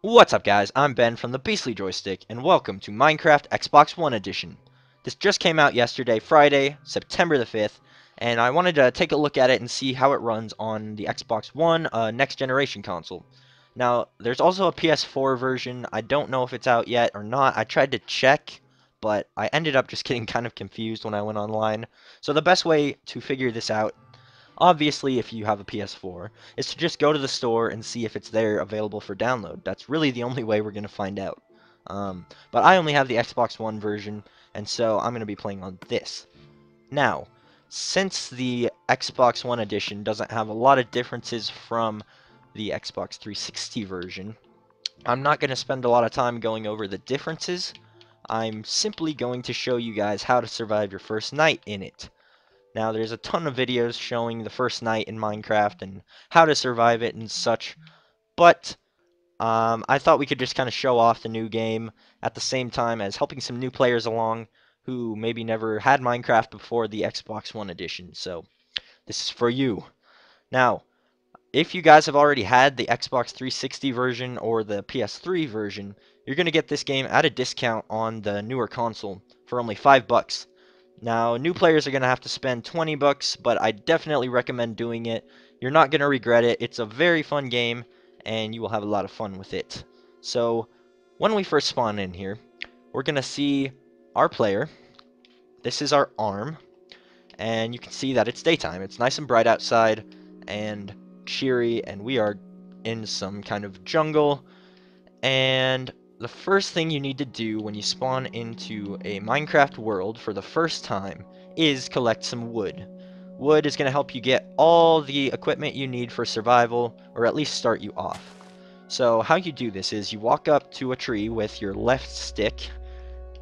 What's up guys, I'm Ben from the Beastly Joystick, and welcome to Minecraft Xbox One Edition. This just came out yesterday, Friday, September the 5th, and I wanted to take a look at it and see how it runs on the Xbox One next generation console. Now, there's also a PS4 version. I don't know if it's out yet or not. I tried to check, but I ended up just getting kind of confused when I went online. So the best way to figure this out, obviously, if you have a PS4, is to just go to the store and see if it's there available for download. That's really the only way we're going to find out. But I only have the Xbox One version, and so I'm going to be playing on this. Now, since the Xbox One edition doesn't have a lot of differences from the Xbox 360 version, I'm not going to spend a lot of time going over the differences. I'm simply going to show you guys how to survive your first night in it. Now, there's a ton of videos showing the first night in Minecraft and how to survive it and such, but I thought we could just kind of show off the new game at the same time as helping some new players along who maybe never had Minecraft before the Xbox One edition. So, this is for you. Now, if you guys have already had the Xbox 360 version or the PS3 version, you're going to get this game at a discount on the newer console for only $5. Now, new players are going to have to spend 20 bucks, but I definitely recommend doing it. You're not going to regret it. It's a very fun game, and you will have a lot of fun with it. So, when we first spawn in here, we're going to see our player. This is our arm, and you can see that it's daytime. It's nice and bright outside, and cheery, and we are in some kind of jungle, and the first thing you need to do when you spawn into a Minecraft world for the first time is collect some wood. Wood is going to help you get all the equipment you need for survival, or at least start you off. So how you do this is you walk up to a tree with your left stick,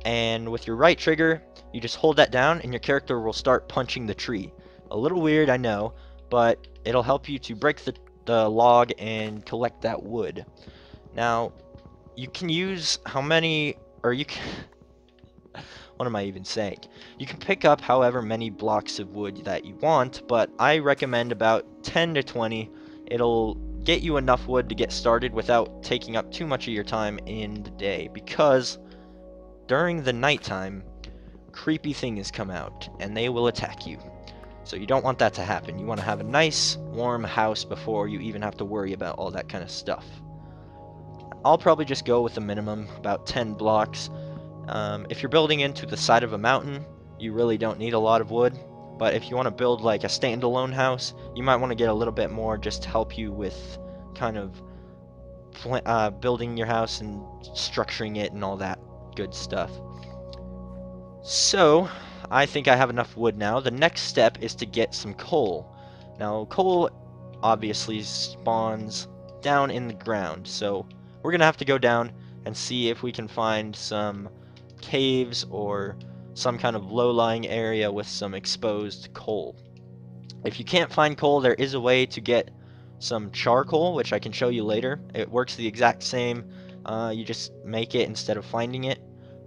and with your right trigger, you just hold that down and your character will start punching the tree. A little weird, I know, but it'll help you to break the log and collect that wood. Now, you can use how many, or you can, what am I even saying? You can pick up however many blocks of wood that you want, but I recommend about 10 to 20. It'll get you enough wood to get started without taking up too much of your time in the day, because during the nighttime, creepy things come out, and they will attack you. So you don't want that to happen. You want to have a nice, warm house before you even have to worry about all that kind of stuff. I'll probably just go with a minimum, about 10 blocks. If you're building into the side of a mountain, you really don't need a lot of wood. But if you want to build like a standalone house, you might want to get a little bit more just to help you with kind of building your house and structuring it and all that good stuff. So, I think I have enough wood now. The next step is to get some coal. Now, coal obviously spawns down in the ground, so we're going to have to go down and see if we can find some caves or some kind of low-lying area with some exposed coal. If you can't find coal, there is a way to get some charcoal, which I can show you later. It works the exact same. You just make it instead of finding it.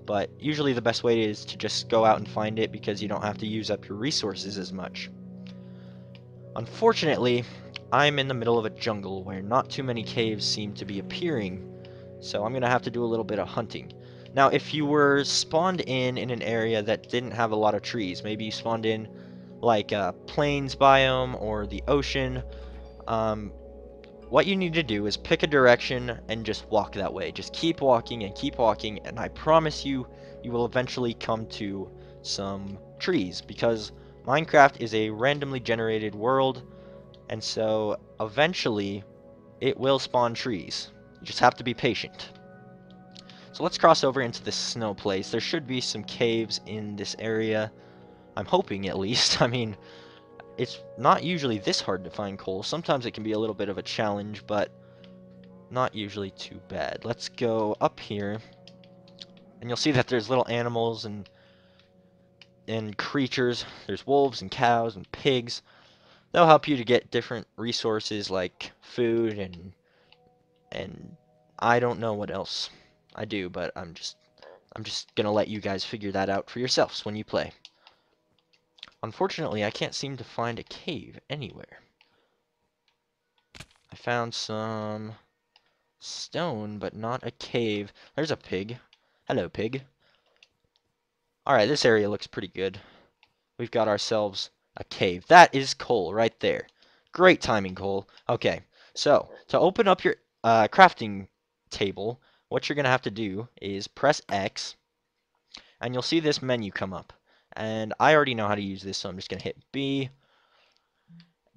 But usually the best way is to just go out and find it because you don't have to use up your resources as much. Unfortunately, I'm in the middle of a jungle where not too many caves seem to be appearing, so I'm going to have to do a little bit of hunting. Now, if you were spawned in an area that didn't have a lot of trees, maybe you spawned in like a plains biome or the ocean, what you need to do is pick a direction and just walk that way. Just keep walking, and I promise you, you will eventually come to some trees, because Minecraft is a randomly generated world, and so eventually it will spawn trees. You just have to be patient. So let's cross over into this snow place. There should be some caves in this area. I'm hoping, at least. I mean, it's not usually this hard to find coal. Sometimes it can be a little bit of a challenge, but not usually too bad. Let's go up here, and you'll see that there's little animals and creatures. There's wolves and cows and pigs. They'll help you to get different resources like food and I don't know what else I do, but I'm just gonna let you guys figure that out for yourselves when you play. Unfortunately, I can't seem to find a cave anywhere. I found some stone, but not a cave. There's a pig. Hello, pig. Alright, this area looks pretty good. We've got ourselves a cave. That is coal right there. Great timing, Cole. Okay, so to open up your crafting table, what you're going to have to do is press X, and you'll see this menu come up. And I already know how to use this, so I'm just going to hit B.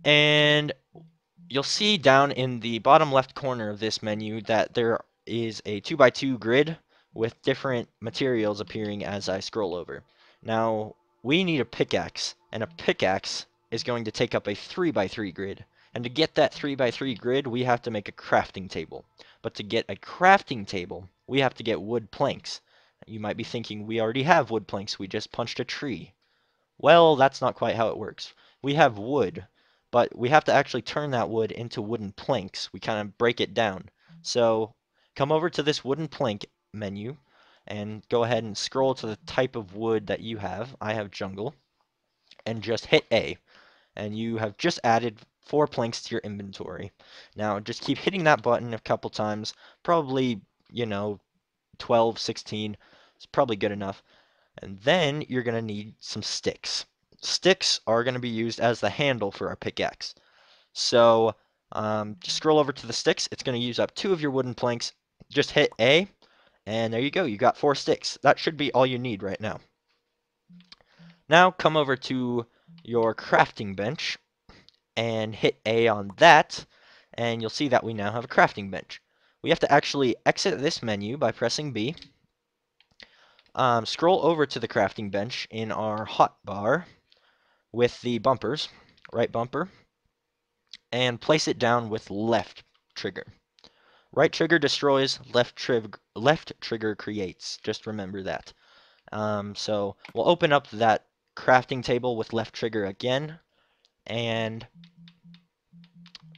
And you'll see down in the bottom left corner of this menu that there is a 2x2 grid with different materials appearing as I scroll over. Now, we need a pickaxe, and a pickaxe is going to take up a 3x3 grid. And to get that 3x3 grid, we have to make a crafting table. But to get a crafting table, we have to get wood planks. You might be thinking, we already have wood planks, we just punched a tree. Well, that's not quite how it works. We have wood, but we have to actually turn that wood into wooden planks. We kind of break it down. So come over to this wooden plank menu and go ahead and scroll to the type of wood that you have. I have jungle. And just hit A. And you have just added 4 planks to your inventory. Now just keep hitting that button a couple times. Probably, 12, 16. It's probably good enough. And then you're going to need some sticks. Sticks are going to be used as the handle for our pickaxe. So just scroll over to the sticks. It's going to use up 2 of your wooden planks. Just hit A, and there you go. You got 4 sticks. That should be all you need right now. Now come over to your crafting bench and hit A on that, and you'll see that we now have a crafting bench. We have to actually exit this menu by pressing B. Scroll over to the crafting bench in our hotbar with the bumpers, right bumper, and place it down with left trigger. Right trigger destroys, left trigger creates. Just remember that. So we'll open up that crafting table with left trigger again, and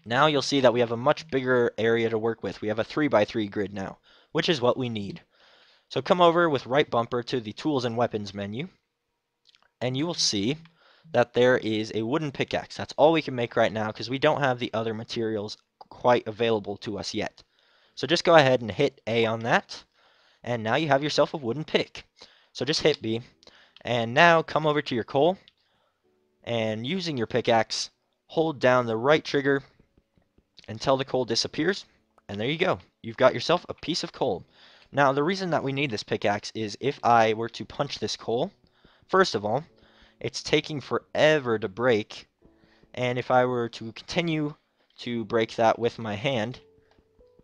now you'll see that we have a much bigger area to work with. We have a 3x3 grid now, which is what we need. So come over with right bumper to the Tools and Weapons menu, and you will see that there is a wooden pickaxe. That's all we can make right now because we don't have the other materials quite available to us yet. So just go ahead and hit A on that, and now you have yourself a wooden pick. So just hit B, and now come over to your coal, and using your pickaxe, hold down the right trigger until the coal disappears, and there you go. You've got yourself a piece of coal. Now, the reason that we need this pickaxe is if I were to punch this coal, first of all, it's taking forever to break, and if I were to continue to break that with my hand,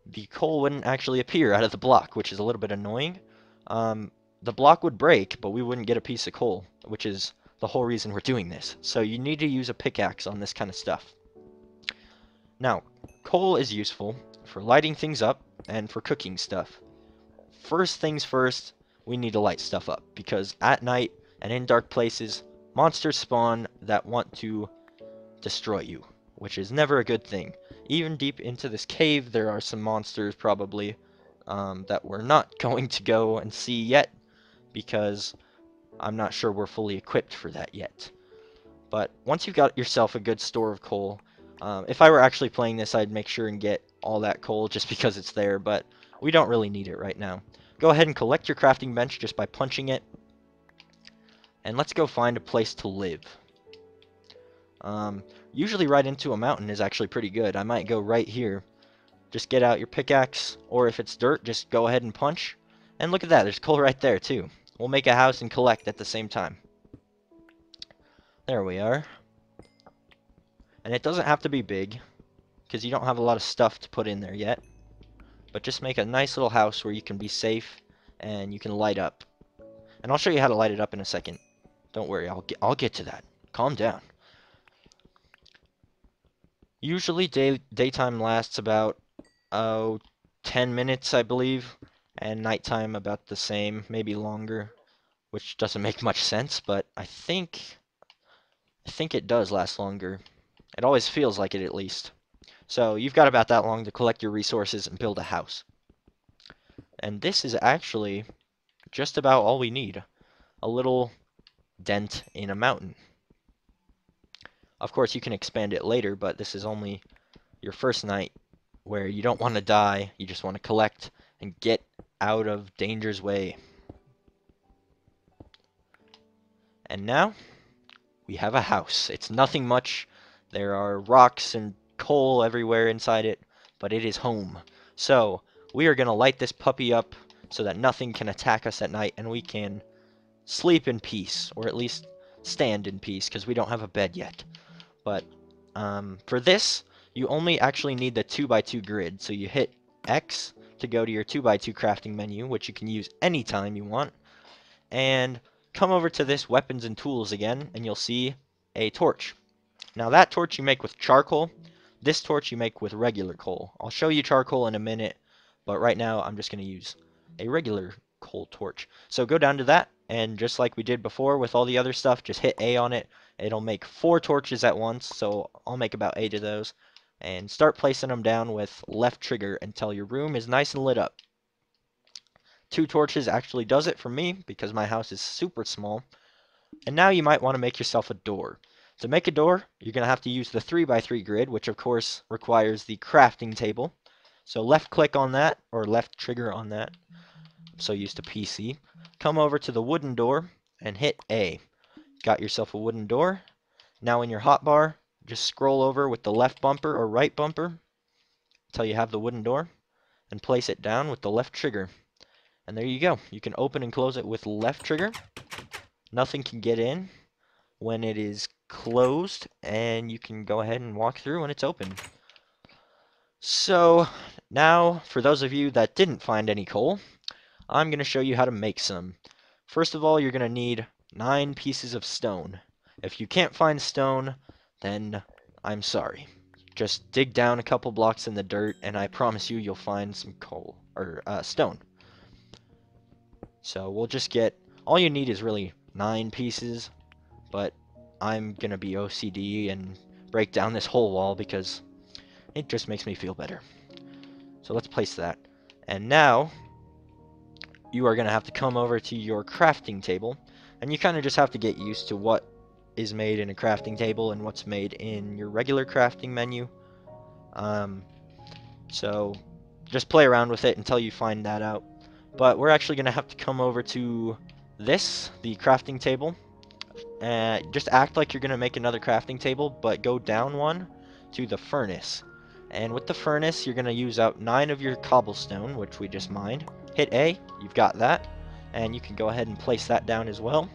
the coal wouldn't actually appear out of the block, which is a little bit annoying. The block would break, but we wouldn't get a piece of coal, which is the whole reason we're doing this. So you need to use a pickaxe on this kind of stuff. Now, coal is useful for lighting things up and for cooking stuff. First things first, we need to light stuff up, because at night and in dark places, monsters spawn that want to destroy you, which is never a good thing. Even deep into this cave, there are some monsters probably that we're not going to go and see yet, because I'm not sure we're fully equipped for that yet. But once you've got yourself a good store of coal, if I were actually playing this, I'd make sure and get all that coal just because it's there, but we don't really need it right now. Go ahead and collect your crafting bench just by punching it, and let's go find a place to live. Usually right into a mountain is actually pretty good. I might go right here. Just get out your pickaxe, or if it's dirt, just go ahead and punch. And look at that, there's coal right there too. We'll make a house and collect at the same time. There we are. And it doesn't have to be big, because you don't have a lot of stuff to put in there yet. But just make a nice little house where you can be safe and you can light up. And I'll show you how to light it up in a second. Don't worry, I'll get to that. Calm down. Usually daytime lasts about 10 minutes, I believe, and nighttime about the same, maybe longer, which doesn't make much sense, but I think it does last longer. It always feels like it, at least. So you've got about that long to collect your resources and build a house. And this is actually just about all we need. A little dent in a mountain. Of course, you can expand it later, but this is only your first night where you don't want to die, you just want to collect and get out of danger's way. And now we have a house. It's nothing much. There are rocks and coal everywhere inside it, but it is home. So we are going to light this puppy up so that nothing can attack us at night and we can sleep in peace, or at least stand in peace, because we don't have a bed yet. But for this, you only actually need the 2x2 grid. So you hit X to go to your 2x2 crafting menu, which you can use anytime you want, and come over to this weapons and tools again, and you'll see a torch. Now that torch you make with charcoal, this torch you make with regular coal. I'll show you charcoal in a minute, but right now I'm just going to use a regular coal torch. So go down to that, and just like we did before with all the other stuff, just hit A on it. It'll make 4 torches at once, so I'll make about 8 of those. And start placing them down with left trigger until your room is nice and lit up. 2 torches actually does it for me because my house is super small. And now you might want to make yourself a door. To make a door, you're going to have to use the 3x3 grid, which of course requires the crafting table. So left click on that, or left trigger on that. I'm so used to PC. Come over to the wooden door and hit A. Got yourself a wooden door. Now in your hotbar, just scroll over with the left bumper or right bumper until you have the wooden door and place it down with the left trigger. And there you go. You can open and close it with left trigger. Nothing can get in when it is closed, and you can go ahead and walk through when it's open. So now, for those of you that didn't find any coal, I'm going to show you how to make some. First of all, you're going to need 9 pieces of stone. If you can't find stone, then I'm sorry. Just dig down a couple blocks in the dirt, and I promise you'll find some coal, or stone. So we'll just get, all you need is really 9 pieces, but I'm going to be OCD and break down this whole wall because it just makes me feel better. So let's place that. And now, you are going to have to come over to your crafting table, and you kind of just have to get used to what is made in a crafting table and what's made in your regular crafting menu. So just play around with it until you find that out. But we're actually going to have to come over to this, the crafting table. Just act like you're going to make another crafting table, but go down one to the furnace. And with the furnace, you're going to use out 9 of your cobblestone, which we just mined. Hit A, you've got that. And you can go ahead and place that down as well.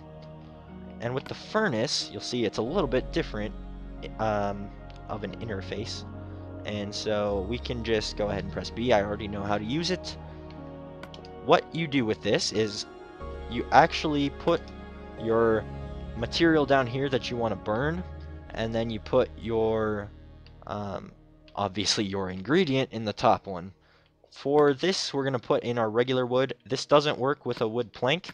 And with the furnace, you'll see it's a little bit different of an interface. And so we can just go ahead and press B. I already know how to use it. What you do with this is you actually put your material down here that you want to burn, and then you put your obviously your ingredient in the top one. For this, we're going to put in our regular wood. This doesn't work with a wood plank.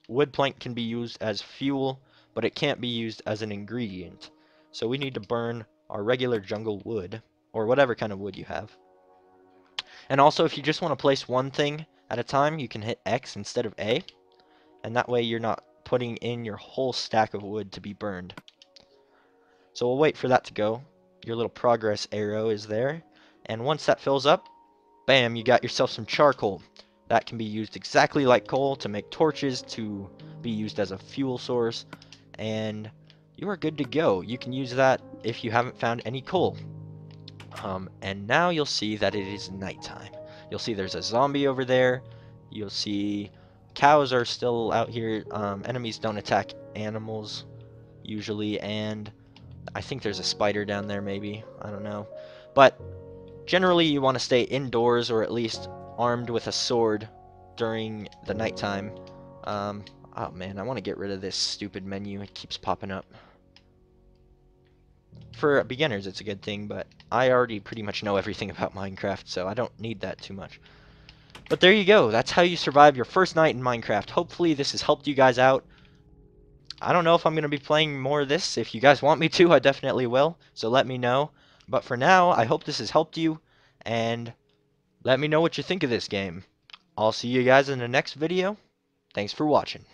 Wood plank can be used as fuel, but it can't be used as an ingredient. So we need to burn our regular jungle wood, or whatever kind of wood you have. And also, if you just want to place one thing at a time, you can hit X instead of A, and that way you're not putting in your whole stack of wood to be burned. So we'll wait for that to go. Your little progress arrow is there, and once that fills up, bam, you got yourself some charcoal. That can be used exactly like coal to make torches, to be used as a fuel source, and you are good to go. You can use that if you haven't found any coal. And now you'll see that it is nighttime. You'll see there's a zombie over there. You'll see cows are still out here. Enemies don't attack animals usually, and I think there's a spider down there maybe. I don't know. But generally you want to stay indoors, or at least armed with a sword during the nighttime. Oh man, I want to get rid of this stupid menu. It keeps popping up. For beginners, it's a good thing, but I already pretty much know everything about Minecraft, so I don't need that too much. But there you go. That's how you survive your first night in Minecraft. Hopefully this has helped you guys out. I don't know if I'm going to be playing more of this. If you guys want me to, I definitely will, so let me know. But for now, I hope this has helped you, and let me know what you think of this game. I'll see you guys in the next video. Thanks for watching.